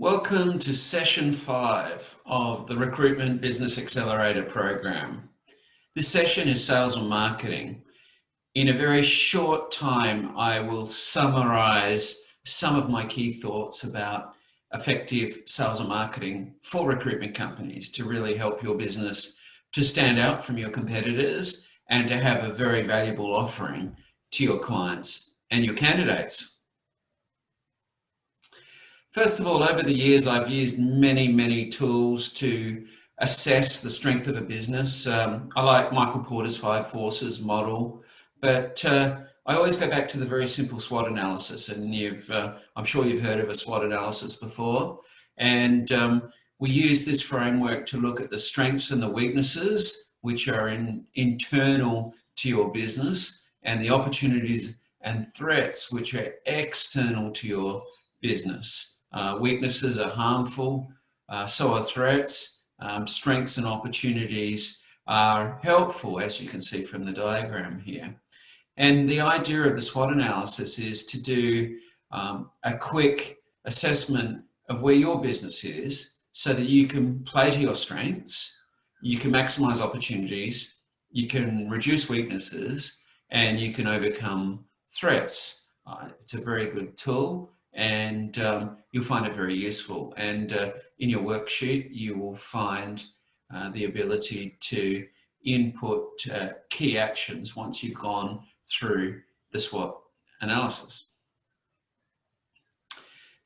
Welcome to session 5 of the Recruitment Business Accelerator Program. This session is sales and marketing. In a very short time, I will summarize some of my key thoughts about effective sales and marketing for recruitment companies to really help your business to stand out from your competitors and to have a very valuable offering to your clients and your candidates. First of all, over the years, I've used many tools to assess the strength of a business. I like Michael Porter's 5 Forces model, but I always go back to the very simple SWOT analysis. And I'm sure you've heard of a SWOT analysis before. And we use this framework to look at the strengths and the weaknesses, which are internal to your business, and the opportunities and threats, which are external to your business. Weaknesses are harmful, so are threats. Strengths and opportunities are helpful, as you can see from the diagram here. And the idea of the SWOT analysis is to do a quick assessment of where your business is so that you can play to your strengths, you can maximize opportunities, you can reduce weaknesses, and you can overcome threats. It's a very good tool. And you'll find it very useful. And in your worksheet, you will find the ability to input key actions once you've gone through the SWOT analysis.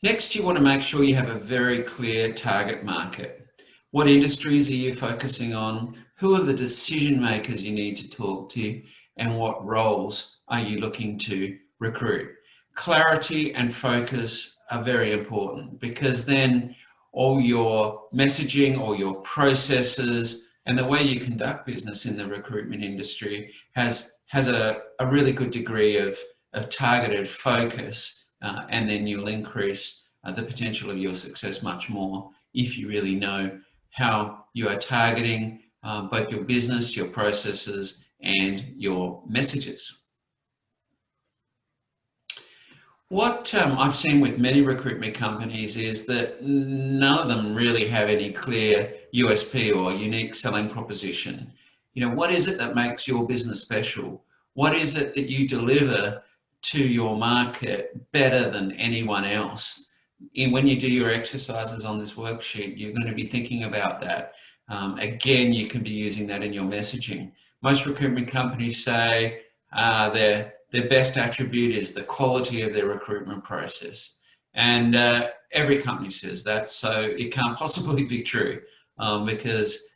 Next, you want to make sure you have a very clear target market. What industries are you focusing on? Who are the decision makers you need to talk to? And what roles are you looking to recruit? Clarity and focus are very important, because then all your messaging, all your processes, and the way you conduct business in the recruitment industry has a really good degree of targeted focus, and then you'll increase the potential of your success much more if you really know how you are targeting both your business, your processes, and your messages. What I've seen with many recruitment companies is that none of them really have any clear USP or unique selling proposition. What is it that makes your business special? What is it that you deliver to your market better than anyone else? And when you do your exercises on this worksheet, you're going to be thinking about that. Again, you can be using that in your messaging. Most recruitment companies say their best attribute is the quality of their recruitment process. And every company says that, so it can't possibly be true, because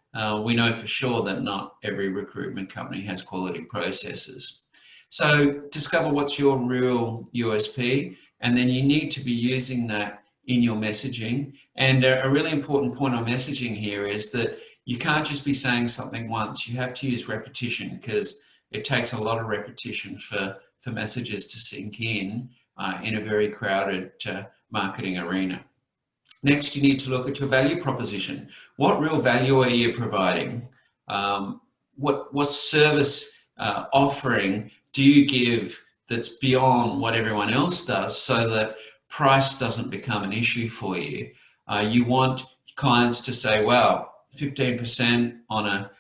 we know for sure that not every recruitment company has quality processes. So discover what's your real USP, and then you need to be using that in your messaging. And a really important point on messaging here is that you can't just be saying something once. You have to use repetition, because it takes a lot of repetition for messages to sink in a very crowded marketing arena. Next, you need to look at your value proposition. What real value are you providing? What service offering do you give that's beyond what everyone else does, so that price doesn't become an issue for you? You want clients to say, well, 15% on a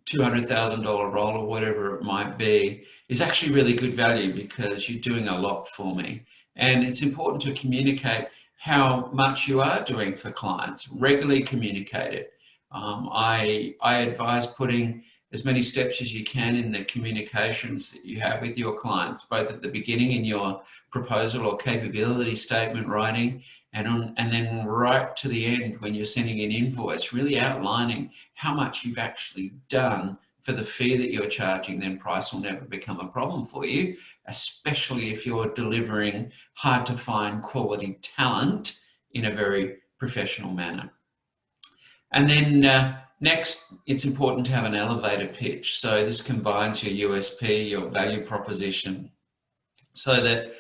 $200,000 role or whatever it might be is actually really good value, because you're doing a lot for me. And it's important to communicate how much you are doing for clients. Regularly communicate it. I advise putting as many steps as you can in the communications that you have with your clients, both at the beginning in your proposal or capability statement writing, and then right to the end when you're sending an invoice, really outlining how much you've actually done for the fee that you're charging. Then price will never become a problem for you, especially if you're delivering hard to find quality talent in a very professional manner. And then next, it's important to have an elevator pitch. So this combines your USP, your value proposition, so that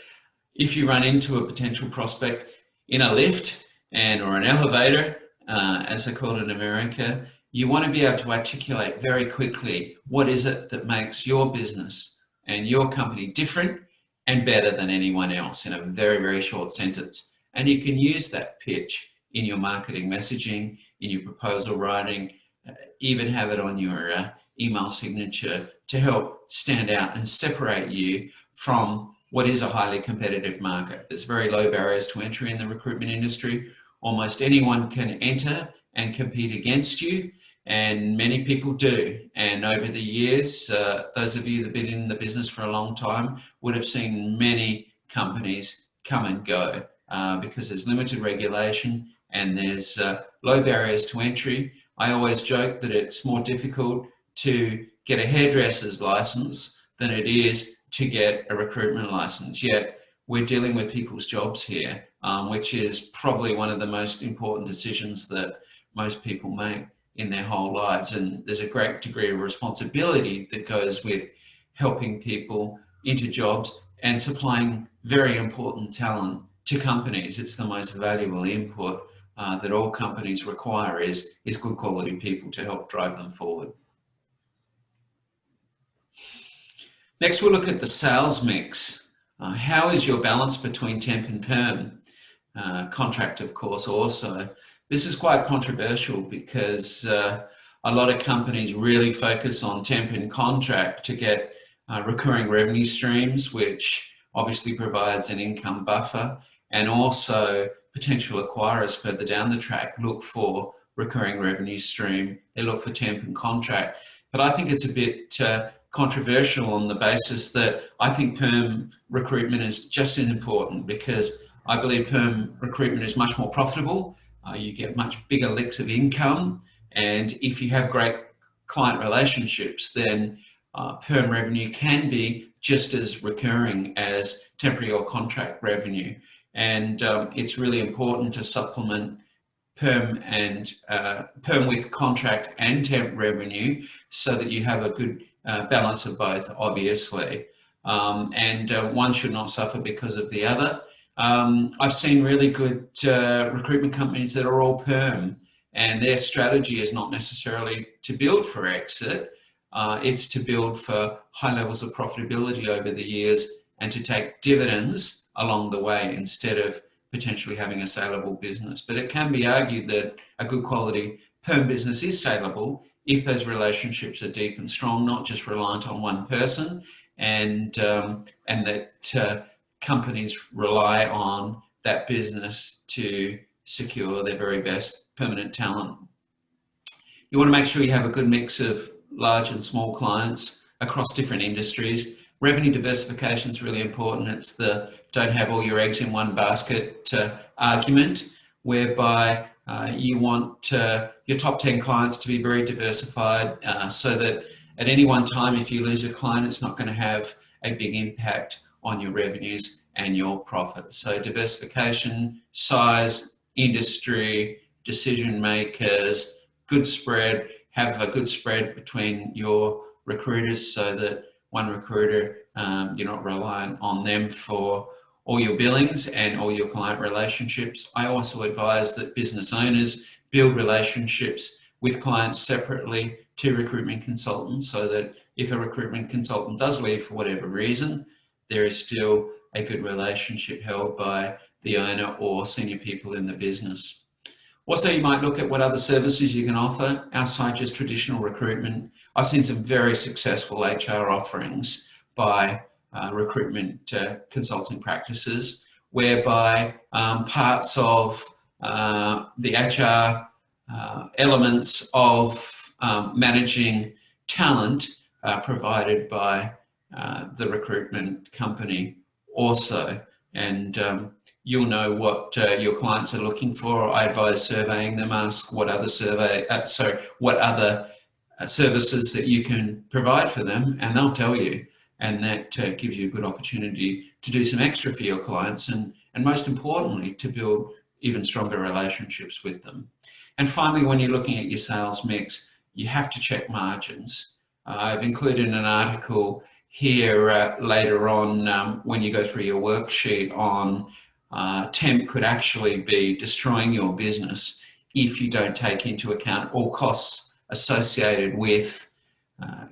if you run into a potential prospect in a lift or an elevator, as they call it in America, you want to be able to articulate very quickly what is it that makes your business and your company different and better than anyone else in a very short sentence. And you can use that pitch in your marketing messaging, in your proposal writing, even have it on your email signature to help stand out and separate you from what is a highly competitive market. There's very low barriers to entry in the recruitment industry. Almost anyone can enter and compete against you, and many people do. And over the years, those of you that have been in the business for a long time would have seen many companies come and go because there's limited regulation and there's low barriers to entry. I always joke that it's more difficult to get a hairdresser's license than it is to get a recruitment license. Yet we're dealing with people's jobs here, which is probably one of the most important decisions that most people make in their whole lives. And there's a great degree of responsibility that goes with helping people into jobs and supplying very important talent to companies. It's the most valuable input that all companies require is good quality people to help drive them forward. Next, we'll look at the sales mix. How is your balance between temp and perm? Contract, of course, also. This is quite controversial because a lot of companies really focus on temp and contract to get recurring revenue streams, which obviously provides an income buffer, and also potential acquirers further down the track look for recurring revenue stream. They look for temp and contract. But I think it's a bit controversial on the basis that I think perm recruitment is just as important, because I believe perm recruitment is much more profitable. You get much bigger licks of income, and if you have great client relationships, then perm revenue can be just as recurring as temporary or contract revenue. And it's really important to supplement perm with contract and temp revenue so that you have a good balance of both, obviously. And one should not suffer because of the other. I've seen really good recruitment companies that are all perm, and their strategy is not necessarily to build for exit. It's to build for high levels of profitability over the years and to take dividends along the way instead of potentially having a saleable business. But it can be argued that a good quality perm business is saleable if those relationships are deep and strong, not just reliant on one person, and that companies rely on that business to secure their very best permanent talent. You want to make sure you have a good mix of large and small clients across different industries. Revenue diversification is really important. It's the don't have all your eggs in one basket argument, whereby you want your top 10 clients to be very diversified so that at any one time, if you lose a client, it's not going to have a big impact on your revenues and your profits. So diversification, size, industry, decision makers, good spread, have a good spread between your recruiters so that one recruiter, you're not reliant on them for all your billings and all your client relationships. I also advise that business owners build relationships with clients separately to recruitment consultants so that if a recruitment consultant does leave for whatever reason, there is still a good relationship held by the owner or senior people in the business. Also, you might look at what other services you can offer outside just traditional recruitment. I've seen some very successful HR offerings by recruitment consulting practices, whereby parts of the HR elements of managing talent are provided by the recruitment company also. And you'll know what your clients are looking for. I advise surveying them, ask what other services that you can provide for them, and they'll tell you. And that gives you a good opportunity to do some extra for your clients and most importantly, to build even stronger relationships with them. And finally, when you're looking at your sales mix, you have to check margins. I've included an article here later on when you go through your worksheet on temp could actually be destroying your business if you don't take into account all costs associated with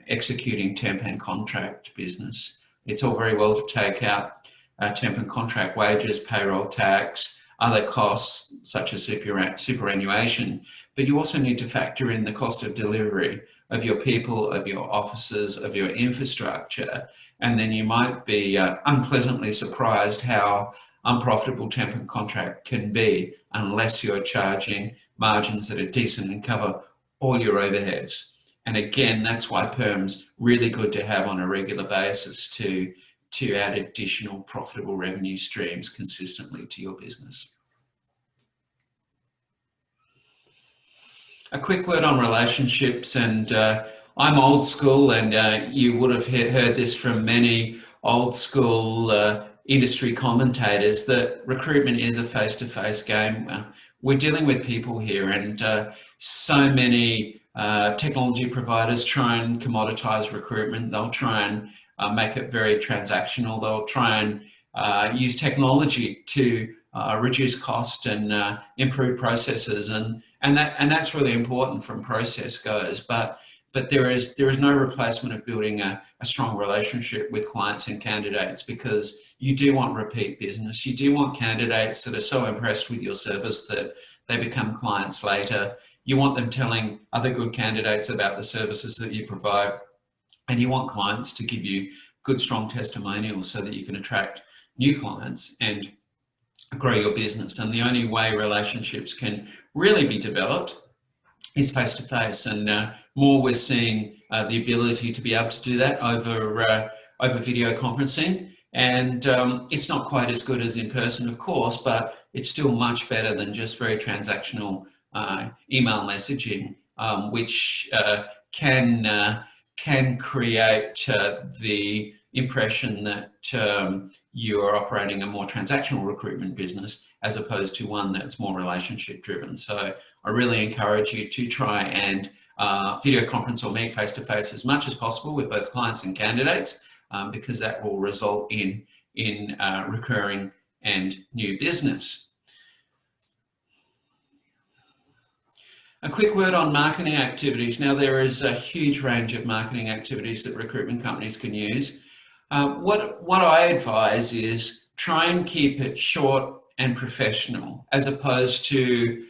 executing temp and contract business. It's all very well to take out temp and contract wages, payroll tax, other costs such as superannuation, but you also need to factor in the cost of delivery of your people, of your offices, of your infrastructure, and then you might be unpleasantly surprised how unprofitable temp and contract can be unless you're charging margins that are decent and cover all your overheads. And again, that's why perm's really good to have on a regular basis to add additional profitable revenue streams consistently to your business. A quick word on relationships, and I'm old school, and you would have heard this from many old school industry commentators, that recruitment is a face-to-face game. We're dealing with people here, and so many technology providers try and commoditize recruitment. They'll try and make it very transactional. They'll try and use technology to reduce cost and improve processes, and that's really important from process goes. But there is no replacement of building a strong relationship with clients and candidates, because you do want repeat business. You do want candidates that are so impressed with your service that they become clients later. You want them telling other good candidates about the services that you provide, and you want clients to give you good, strong testimonials so that you can attract new clients and grow your business. And the only way relationships can really be developed is face-to-face, and more we're seeing the ability to be able to do that over video conferencing. And it's not quite as good as in person, of course, but it's still much better than just very transactional email messaging, which can create the impression that you're operating a more transactional recruitment business as opposed to one that's more relationship driven. So I really encourage you to try and video conference or meet face-to-face as much as possible with both clients and candidates, because that will result in recurring and new business. A quick word on marketing activities. Now, there is a huge range of marketing activities that recruitment companies can use. What I advise is try and keep it short and professional, as opposed to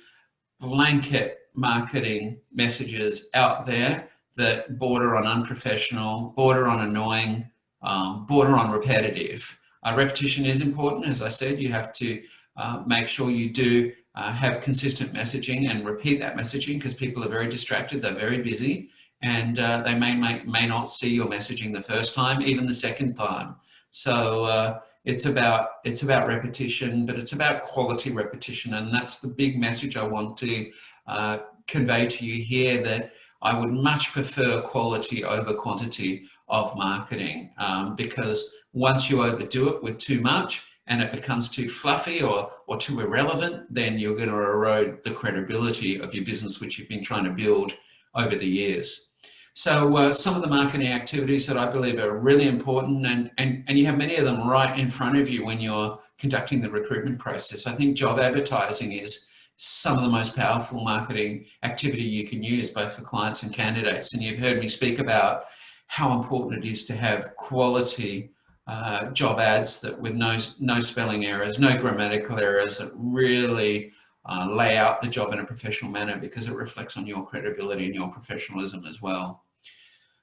blanket marketing messages out there that border on unprofessional, border on annoying, border on repetitive. Repetition is important. As I said, you have to make sure you do have consistent messaging and repeat that messaging, because people are very distracted, they're very busy, and they may not see your messaging the first time, even the second time. So it's about repetition, but it's about quality repetition, and that's the big message I want to convey to you here, that I would much prefer quality over quantity of marketing, because once you overdo it with too much and it becomes too fluffy or too irrelevant, then you're going to erode the credibility of your business, which you've been trying to build over the years. So some of the marketing activities that I believe are really important, and you have many of them right in front of you when you're conducting the recruitment process. I think job advertising is some of the most powerful marketing activity you can use, both for clients and candidates. And you've heard me speak about how important it is to have quality job ads that with no spelling errors, no grammatical errors, that really lay out the job in a professional manner, because it reflects on your credibility and your professionalism as well.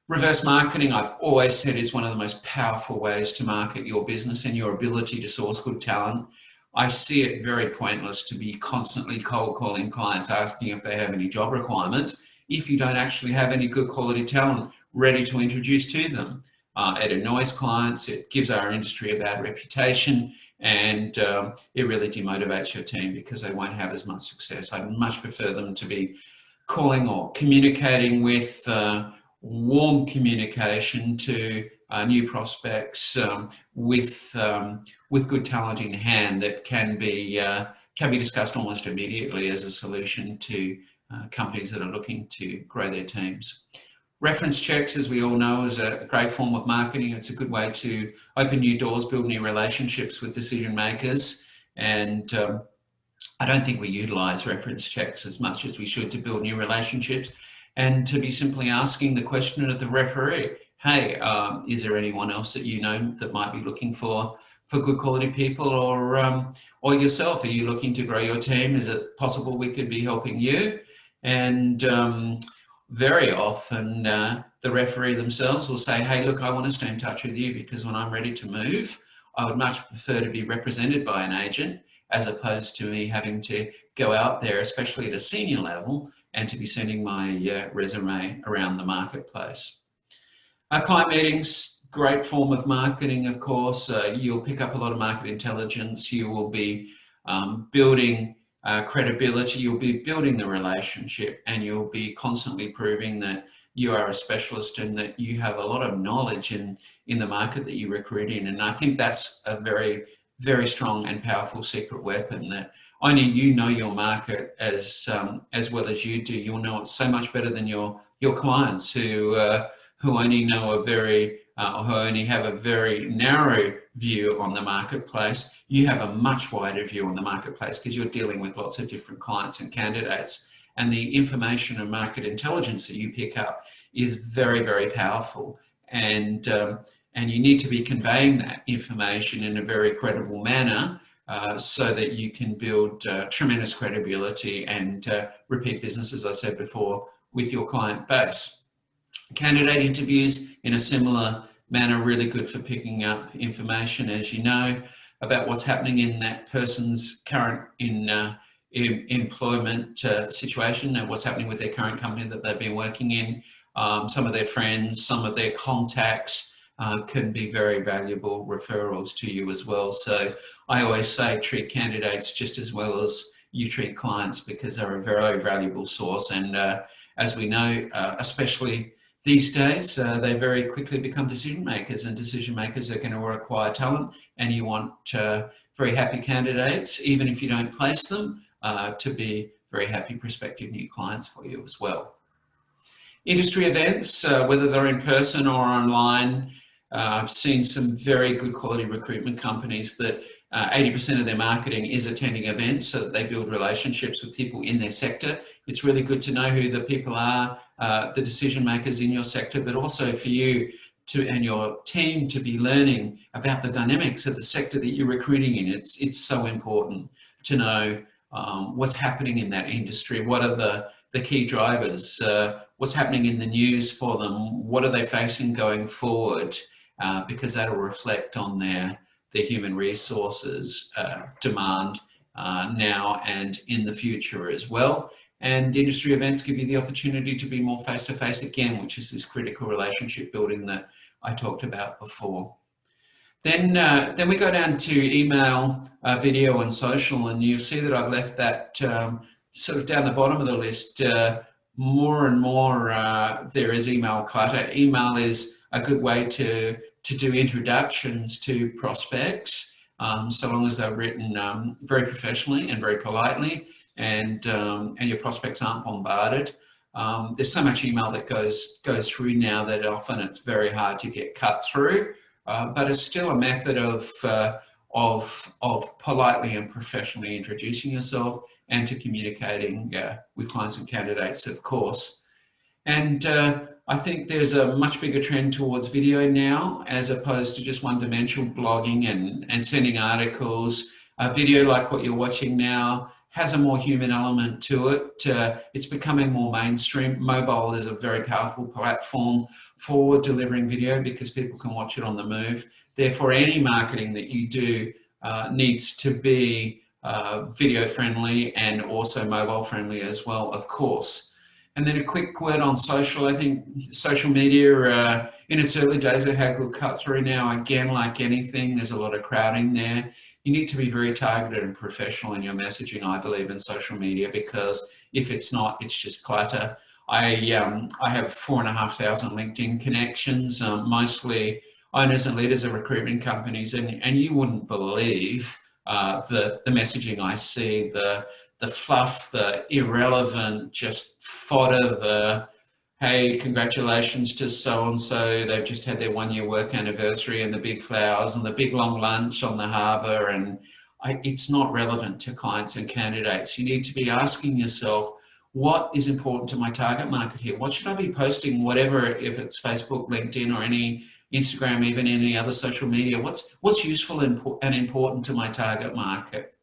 Reverse marketing, I've always said, is one of the most powerful ways to market your business and your ability to source good talent. I see it very pointless to be constantly cold calling clients asking if they have any job requirements if you don't actually have any good quality talent ready to introduce to them. It annoys clients, it gives our industry a bad reputation, and it really demotivates your team, because they won't have as much success. I'd much prefer them to be calling or communicating with warm communication to new prospects with good talent in hand that can be discussed almost immediately as a solution to companies that are looking to grow their teams. Reference checks, as we all know, is a great form of marketing. It's a good way to open new doors, build new relationships with decision makers. And I don't think we utilise reference checks as much as we should to build new relationships, and to be simply asking the question of the referee, hey, is there anyone else that you know that might be looking for for good quality people, or yourself? Are you looking to grow your team? Is it possible we could be helping you? And very often the referee themselves will say, hey, look, I want to stay in touch with you because when I'm ready to move, I would much prefer to be represented by an agent as opposed to me having to go out there, especially at a senior level, and to be sending my resume around the marketplace. Client meetings, great form of marketing, of course. You'll pick up a lot of market intelligence. You will be building credibility. You'll be building the relationship, and you'll be constantly proving that you are a specialist and that you have a lot of knowledge in the market that you recruit in. And I think that's a very, very strong and powerful secret weapon, that only you know your market as well as you do. You'll know it so much better than your clients who only know who only have a very narrow view on the marketplace. You have a much wider view on the marketplace because you're dealing with lots of different clients and candidates. And the information and market intelligence that you pick up is very, very powerful. And you need to be conveying that information in a very credible manner so that you can build tremendous credibility and repeat business, as I said before, with your client base. Candidate interviews in a similar manner, really good for picking up information, as you know, about what's happening in that person's current employment situation and what's happening with their current company that they've been working in. Some of their friends, some of their contacts can be very valuable referrals to you as well. So I always say treat candidates just as well as you treat clients, because they're a very valuable source. And as we know, especially these days, they very quickly become decision makers, and decision makers are going to require talent, and you want very happy candidates, even if you don't place them, to be very happy prospective new clients for you as well. Industry events, whether they're in person or online, I've seen some very good quality recruitment companies that 80% of their marketing is attending events so that they build relationships with people in their sector. It's really good to know who the people are, the decision makers in your sector, but also for you and your team to be learning about the dynamics of the sector that you're recruiting in. It's so important to know what's happening in that industry. What are the key drivers? What's happening in the news for them? What are they facing going forward? Because that'll reflect on their human resources demand now and in the future as well. And industry events give you the opportunity to be more face-to-face again, which is this critical relationship building that I talked about before. Then we go down to email, video and social, and you'll see that I've left that sort of down the bottom of the list. More and more there is email clutter. Email is a good way to do introductions to prospects, so long as they're written very professionally and very politely, and your prospects aren't bombarded. There's so much email that goes through now that often it's very hard to get cut through, but it's still a method of politely and professionally introducing yourself and to communicating with clients and candidates, of course. And I think there's a much bigger trend towards video now, as opposed to just one-dimensional blogging and sending articles. Video, like what you're watching now, has a more human element to it. It's becoming more mainstream. Mobile is a very powerful platform for delivering video because people can watch it on the move. Therefore, any marketing that you do needs to be video friendly and also mobile friendly as well, of course. And then a quick word on social. I think social media in its early days it had good cut through. Now, again, like anything, there's a lot of crowding there. You need to be very targeted and professional in your messaging, I believe, in social media, because if it's not, it's just clutter. I have 4,500 LinkedIn connections, mostly owners and leaders of recruitment companies, and you wouldn't believe the messaging I see, the fluff, the irrelevant, just fodder, the hey, congratulations to so-and-so, they've just had their 1-year work anniversary, and the big flowers and the big long lunch on the harbour, and it's not relevant to clients and candidates. You need to be asking yourself, what is important to my target market here? What should I be posting, whatever, if it's Facebook, LinkedIn, or any Instagram, even any other social media. What's useful and important to my target market?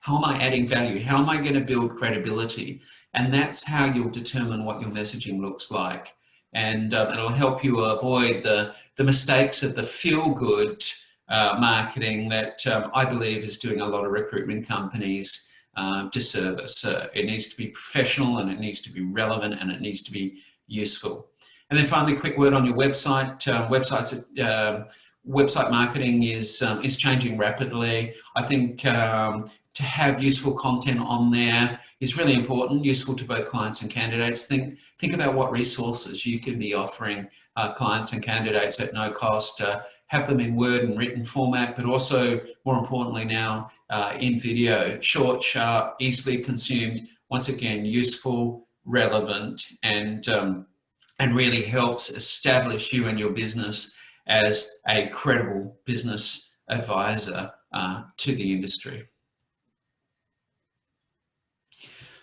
How am I adding value? How am I going to build credibility? And that's how you'll determine what your messaging looks like. And it'll help you avoid the mistakes of the feel-good marketing that I believe is doing a lot of recruitment companies disservice. It needs to be professional, and it needs to be relevant, and it needs to be useful. And then finally, quick word on your website. Website marketing is changing rapidly. I think to have useful content on there is really important, useful to both clients and candidates. Think about what resources you can be offering clients and candidates at no cost. Have them in Word and written format, but also, more importantly now, in video, short, sharp, easily consumed, once again, useful, relevant, and really helps establish you and your business as a credible business advisor to the industry.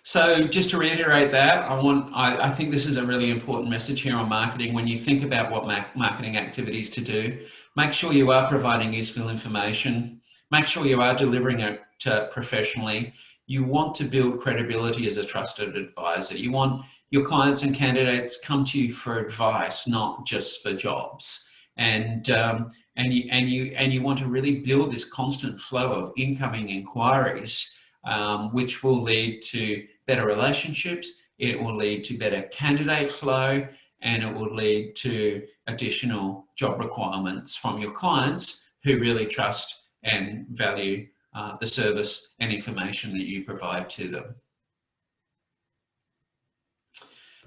So just to reiterate that, I think this is a really important message here on marketing. When you think about what marketing activities to do, make sure you are providing useful information. Make sure you are delivering it professionally. You want to build credibility as a trusted advisor. You want your clients and candidates come to you for advice, not just for jobs. And you want to really build this constant flow of incoming inquiries, which will lead to better relationships, it will lead to better candidate flow, and it will lead to additional job requirements from your clients who really trust and value the service and information that you provide to them.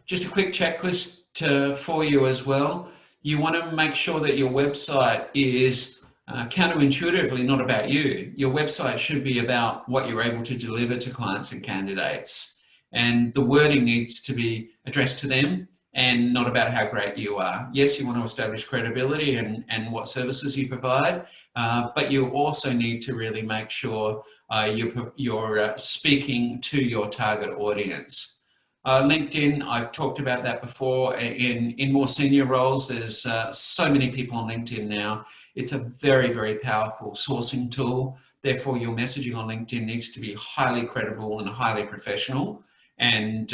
Just a quick checklist for you as well. You want to make sure that your website is counterintuitively not about you. Your website should be about what you're able to deliver to clients and candidates. And the wording needs to be addressed to them and not about how great you are. Yes, you want to establish credibility and what services you provide, but you also need to really make sure you're speaking to your target audience. LinkedIn, I've talked about that before. In more senior roles, there's so many people on LinkedIn now. It's a very, very powerful sourcing tool. Therefore, your messaging on LinkedIn needs to be highly credible and highly professional, and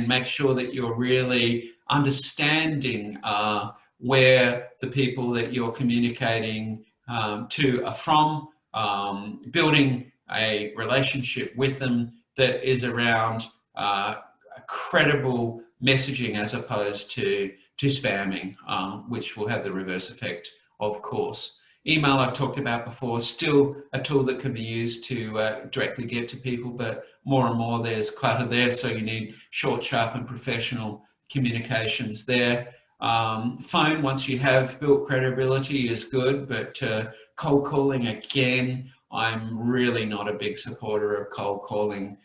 make sure that you're really understanding where the people that you're communicating to are from, building a relationship with them that is around credible messaging as opposed to spamming, which will have the reverse effect, of course. Email I've talked about before, still a tool that can be used to directly get to people, but more and more there's clutter there, so you need short, sharp and professional communications there. Phone, once you have built credibility, is good, but cold calling, again, I'm really not a big supporter of cold calling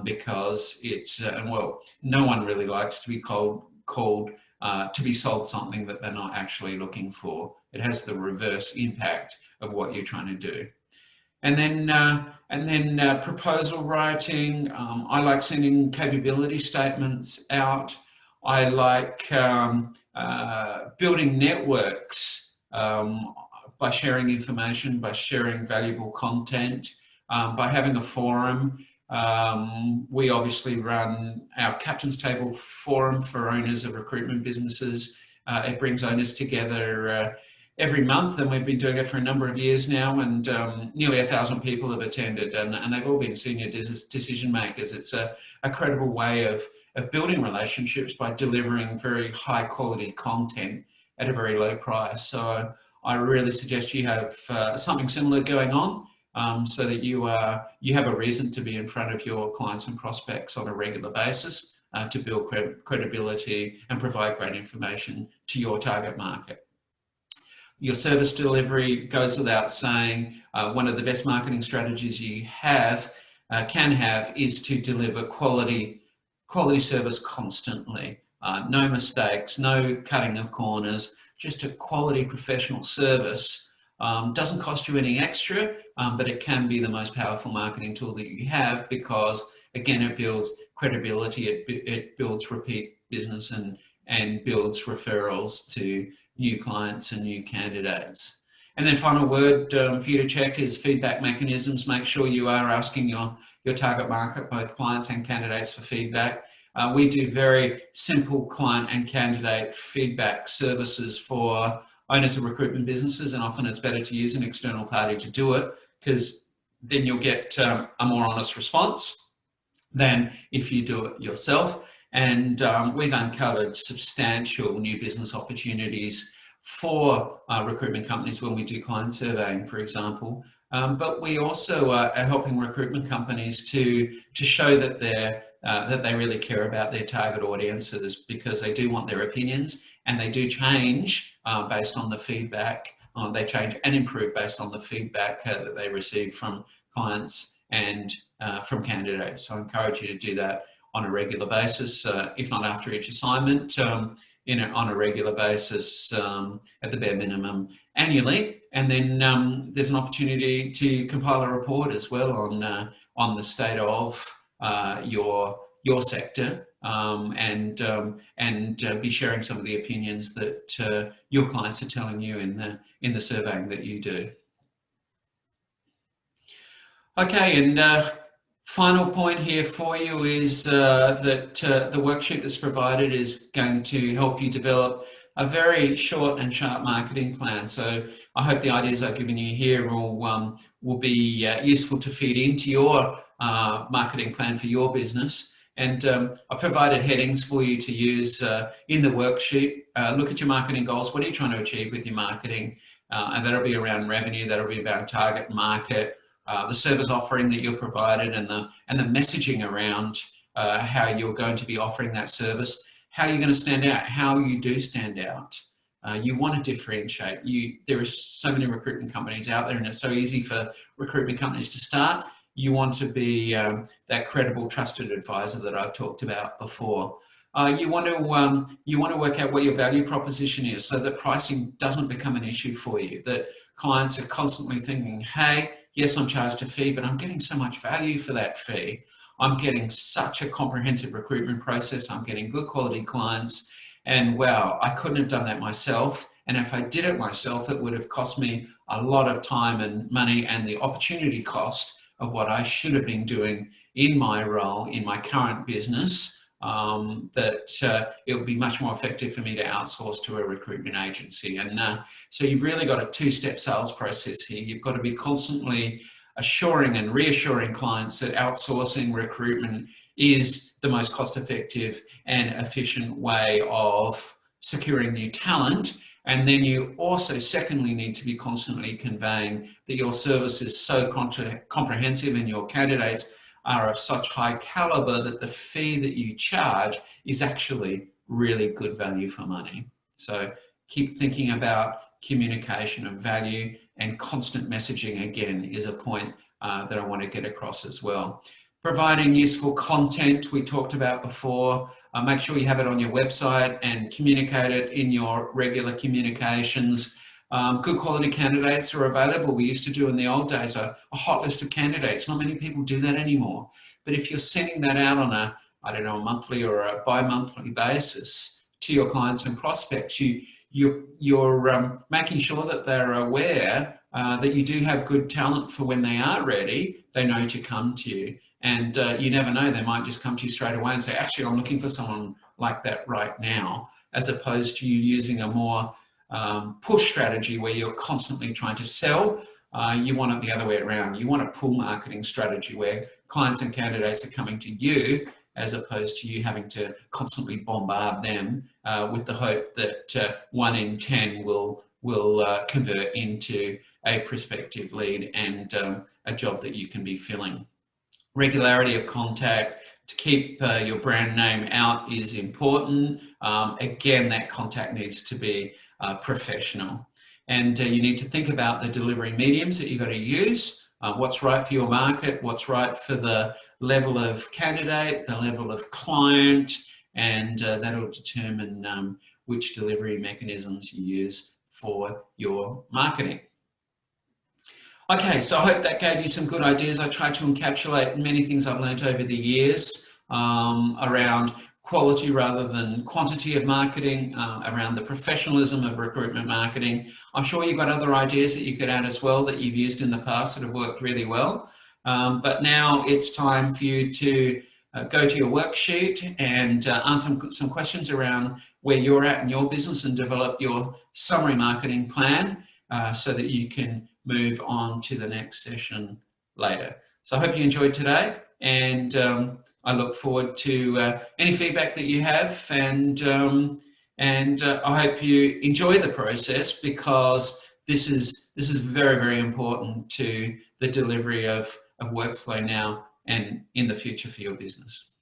because it's, well, no one really likes to be called to be sold something that they're not actually looking for. It has the reverse impact of what you're trying to do. And then proposal writing. I like sending capability statements out. I like building networks by sharing information, by sharing valuable content, by having a forum. We obviously run our Captain's Table forum for owners of recruitment businesses. It brings owners together every month, and we've been doing it for a number of years now, and nearly 1,000 people have attended, and they've all been senior decision makers. It's a credible way of building relationships by delivering very high quality content at a very low price. So I really suggest you have something similar going on, so that you have a reason to be in front of your clients and prospects on a regular basis to build credibility and provide great information to your target market. Your service delivery goes without saying. One of the best marketing strategies you can have is to deliver quality service constantly. No mistakes, no cutting of corners, just a quality professional service. Doesn't cost you any extra, but it can be the most powerful marketing tool that you have because, again, it builds credibility, it builds repeat business and builds referrals to new clients and new candidates. And then final word for you to check is feedback mechanisms. Make sure you are asking your target market, both clients and candidates, for feedback. We do very simple client and candidate feedback services for owners of recruitment businesses, and often it's better to use an external party to do it, because then you'll get a more honest response than if you do it yourself. And we've uncovered substantial new business opportunities for recruitment companies when we do client surveying, for example. But we also are helping recruitment companies to show that they really care about their target audiences, because they do want their opinions, and they do change based on the feedback. They change and improve based on the feedback that they receive from clients and from candidates. So I encourage you to do that on a regular basis, if not after each assignment, on a regular basis, at the bare minimum annually. And then there's an opportunity to compile a report as well on the state of your sector, and be sharing some of the opinions that your clients are telling you in the surveying that you do. Okay, and final point here for you is that the worksheet that's provided is going to help you develop a very short and sharp marketing plan. So I hope the ideas I've given you here will be useful to feed into your marketing plan for your business. And I've provided headings for you to use in the worksheet. Look at your marketing goals. What are you trying to achieve with your marketing? And that'll be around revenue, that'll be about target market, the service offering that you're provided, and the messaging around how you're going to be offering that service, how you're going to stand out, how you do stand out. You want to differentiate. There are so many recruitment companies out there, and it's so easy for recruitment companies to start. You want to be that credible, trusted advisor that I've talked about before. You want to work out what your value proposition is, so that pricing doesn't become an issue for you. That clients are constantly thinking, hey, yes, I'm charged a fee, but I'm getting so much value for that fee. I'm getting such a comprehensive recruitment process. I'm getting good quality clients. And wow, I couldn't have done that myself. And if I did it myself, it would have cost me a lot of time and money, and the opportunity cost of what I should have been doing in my role, in my current business, that it would be much more effective for me to outsource to a recruitment agency. And so you've really got a two-step sales process here. You've got to be constantly assuring and reassuring clients that outsourcing recruitment is the most cost-effective and efficient way of securing new talent. And then you also, secondly, need to be constantly conveying that your service is so comprehensive and your candidates are of such high caliber that the fee that you charge is actually really good value for money. So keep thinking about communication of value, and constant messaging, again, is a point that I want to get across as well. Providing useful content we talked about before. Make sure you have it on your website and communicate it in your regular communications. Good quality candidates are available. We used to do in the old days a hot list of candidates. Not many people do that anymore. But if you're sending that out on a monthly or a bi-monthly basis to your clients and prospects, you're making sure that they're aware that you do have good talent for when they are ready. They know to come to you. And you never know, they might just come to you straight away and say, actually, I'm looking for someone like that right now, as opposed to you using a more push strategy where you're constantly trying to sell. You want it the other way around. You want a pull marketing strategy where clients and candidates are coming to you, as opposed to you having to constantly bombard them with the hope that 1 in 10 will convert into a prospective lead and a job that you can be filling. Regularity of contact to keep your brand name out is important. Again, that contact needs to be professional. And you need to think about the delivery mediums that you've got to use, what's right for your market, what's right for the level of candidate, the level of client, and that'll determine which delivery mechanisms you use for your marketing. Okay, so I hope that gave you some good ideas. I tried to encapsulate many things I've learned over the years around quality rather than quantity of marketing, around the professionalism of recruitment marketing. I'm sure you've got other ideas that you could add as well that you've used in the past that have worked really well. But now it's time for you to go to your worksheet and answer some questions around where you're at in your business and develop your summary marketing plan so that you can move on to the next session later. So I hope you enjoyed today, and I look forward to any feedback that you have, and I hope you enjoy the process, because this is very, very important to the delivery of workflow now and in the future for your business.